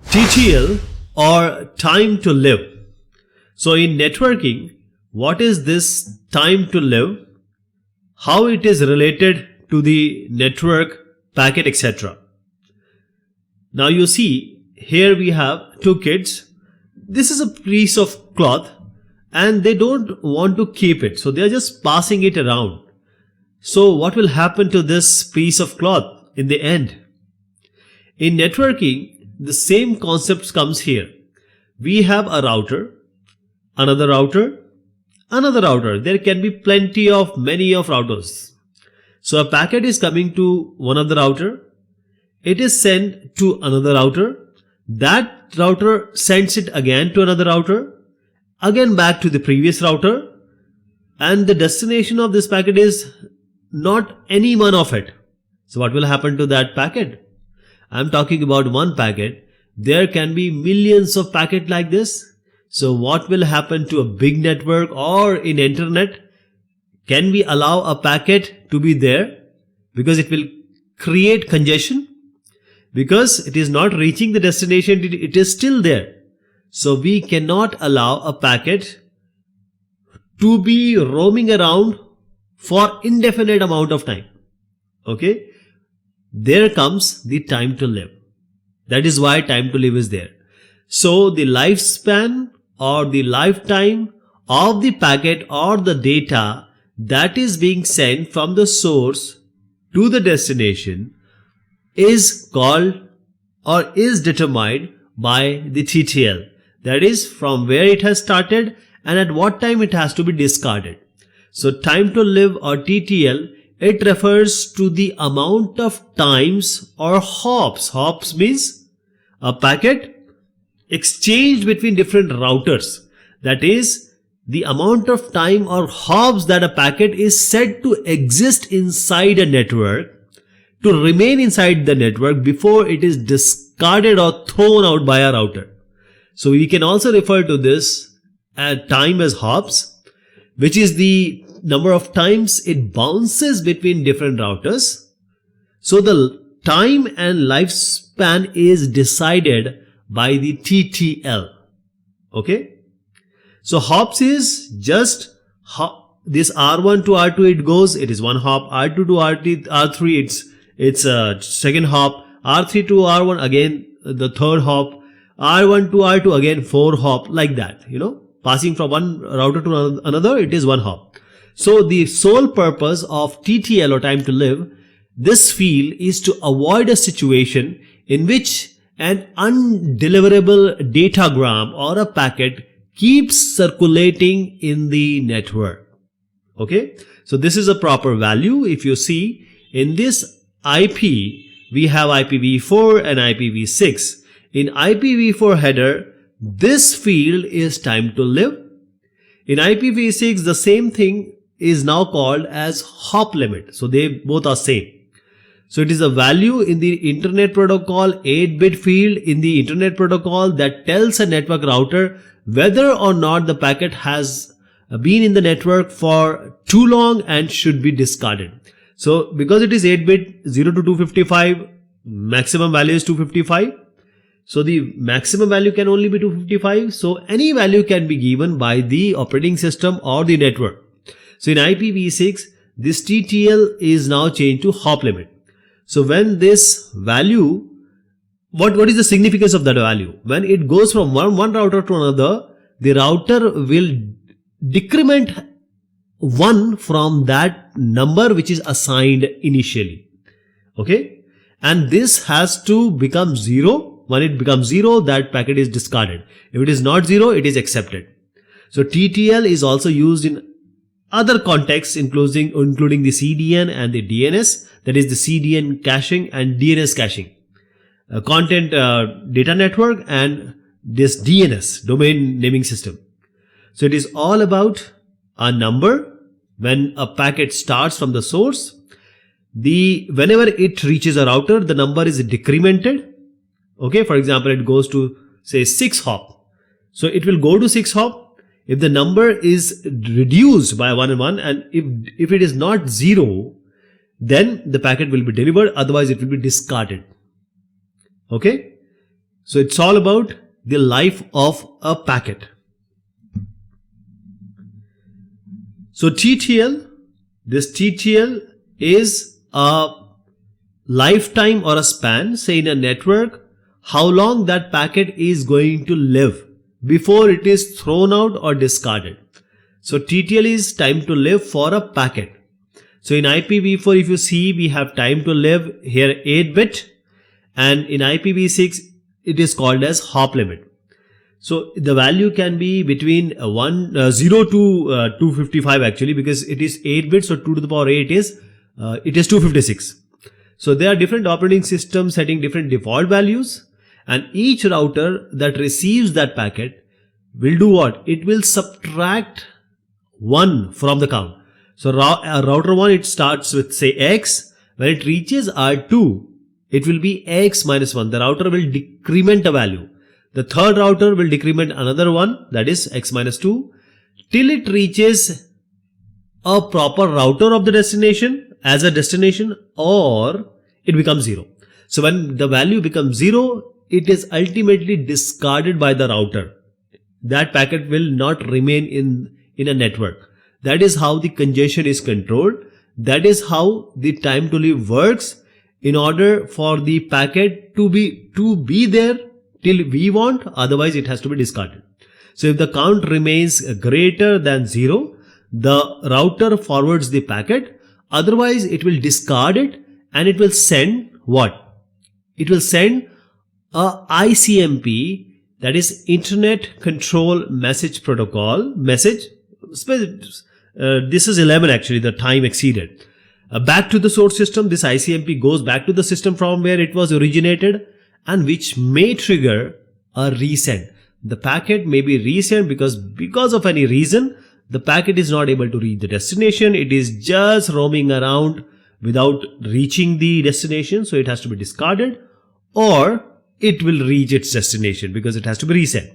TTL or time to live. So in networking, what is this time to live? How it is related to the network, packet, etc. Now you see, here we have two kids. This is a piece of cloth and they don't want to keep it. So they are just passing it around. So what will happen to this piece of cloth in the end? In networking, the same concept comes here. We have a router, another router, another router. There can be many of routers. So a packet is coming to one of the router. It is sent to another router. That router sends it again to another router, again back to the previous router, and the destination of this packet is not any one of it. So what will happen to that packet? I'm talking about one packet. There can be millions of packets like this. So what will happen to a big network or in internet? Can we allow a packet to be there? Because it will create congestion. Because it is not reaching the destination, it is still there. So we cannot allow a packet to be roaming around for indefinite amount of time. Okay? There comes the time to live. That is why time to live is there. So the lifespan or the lifetime of the packet or the data that is being sent from the source to the destination is called or is determined by the TTL. That is from where it has started and at what time it has to be discarded. So time to live or TTL, it refers to the amount of times or hops. Hops means a packet exchanged between different routers. That is the amount of time or hops that a packet is said to exist inside a network, to remain inside the network before it is discarded or thrown out by a router. So we can also refer to this time as hops, which is the number of times it bounces between different routers. So the time and lifespan is decided by the TTL. Okay. So hops is just this R1 to R2 it goes, it is one hop. R2 to R3 it's a second hop. R3 to R1 again the third hop. R1 to R2 again 4 hop, like that, passing from one router to another, it is one hop. So the sole purpose of TTL or time to live, this field is to avoid a situation in which an undeliverable datagram or a packet keeps circulating in the network. Okay. So this is a proper value. If you see in this IP, we have IPv4 and IPv6. In IPv4 header, this field is time to live. In IPv6, the same thing is now called as hop limit. So they both are same. So it is a value in the internet protocol, 8-bit field in the internet protocol that tells a network router whether or not the packet has been in the network for too long and should be discarded. So because it is 8-bit, 0 to 255, maximum value is 255. So the maximum value can only be 255. So any value can be given by the operating system or the network. So in IPv6, this TTL is now changed to hop limit. So when this value, what is the significance of that value? When it goes from one router to another, the router will decrement 1 from that number which is assigned initially. Okay. And this has to become 0. When it becomes 0, that packet is discarded. If it is not 0, it is accepted. So TTL is also used in other contexts, including the CDN and the DNS, that is the CDN caching and DNS caching, content data network and this DNS, domain naming system. So it is all about a number. When a packet starts from the source, whenever it reaches a router, the number is decremented. Okay, for example, it goes to say 6 hop. So it will go to 6 hop. If the number is reduced by 1 and 1 and if it is not 0, then the packet will be delivered, otherwise it will be discarded. Okay. So it's all about the life of a packet. So TTL, this TTL is a lifetime or a span, say in a network, how long that packet is going to live before it is thrown out or discarded. So TTL is time to live for a packet. So in IPv4, if you see, we have time to live here 8-bit, and in IPv6 it is called as hop limit. So the value can be between 0 to 255 actually, because it is 8-bit, so 2 to the power 8 is 256. So there are different operating systems setting different default values, and each router that receives that packet will do what? It will subtract 1 from the count. So router 1, it starts with say X. When it reaches R2, it will be X minus 1. The router will decrement a value. The third router will decrement another one, that is X minus 2, till it reaches a proper router of the destination as a destination, or it becomes 0. So when the value becomes 0, it is ultimately discarded by the router. That packet will not remain in a network. That is how the congestion is controlled. That is how the time to live works, in order for the packet to be there till we want, otherwise it has to be discarded. So if the count remains greater than 0, the router forwards the packet, otherwise it will discard it, and it will send what? It will send a ICMP, that is Internet Control Message Protocol message. This is 11 actually, the time exceeded. Back to the source system. This ICMP goes back to the system from where it was originated, and which may trigger a resend. The packet may be resent because of any reason the packet is not able to reach the destination. It is just roaming around without reaching the destination, so it has to be discarded, or it will reach its destination because it has to be resent.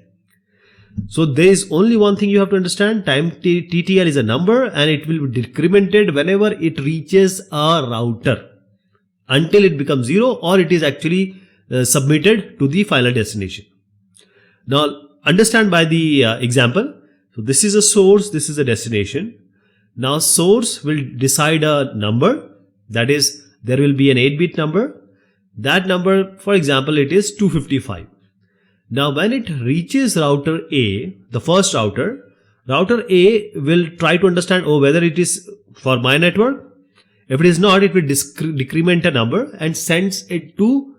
So there is only one thing you have to understand. Time TTL is a number, and it will be decremented whenever it reaches a router until it becomes 0, or it is actually submitted to the final destination. Now understand by the example. So this is a source, this is a destination. Now source will decide a number, that is there will be an 8-bit number. That number, for example, it is 255. Now when it reaches router A, the first router A will try to understand, whether it is for my network. If it is not, it will decrement a number and sends it to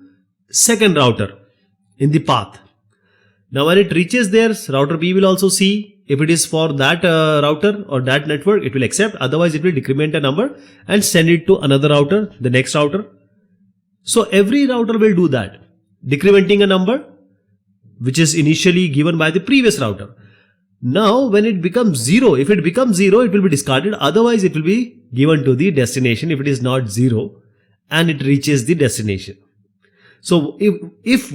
second router in the path. Now when it reaches there, router B will also see if it is for that router or that network, it will accept, otherwise it will decrement a number and send it to another router, the next router. So every router will do that, decrementing a number which is initially given by the previous router. Now when it becomes 0, if it becomes 0, it will be discarded, otherwise it will be given to the destination if it is not 0 and it reaches the destination. So if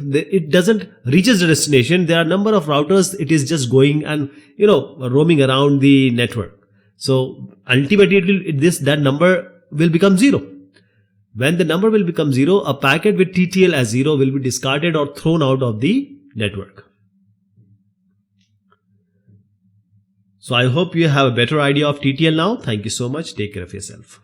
it doesn't reaches the destination, there are a number of routers, it is just going and roaming around the network. So ultimately that number will become 0. When the number will become 0, a packet with TTL as 0 will be discarded or thrown out of the network. So I hope you have a better idea of TTL now. Thank you so much. Take care of yourself.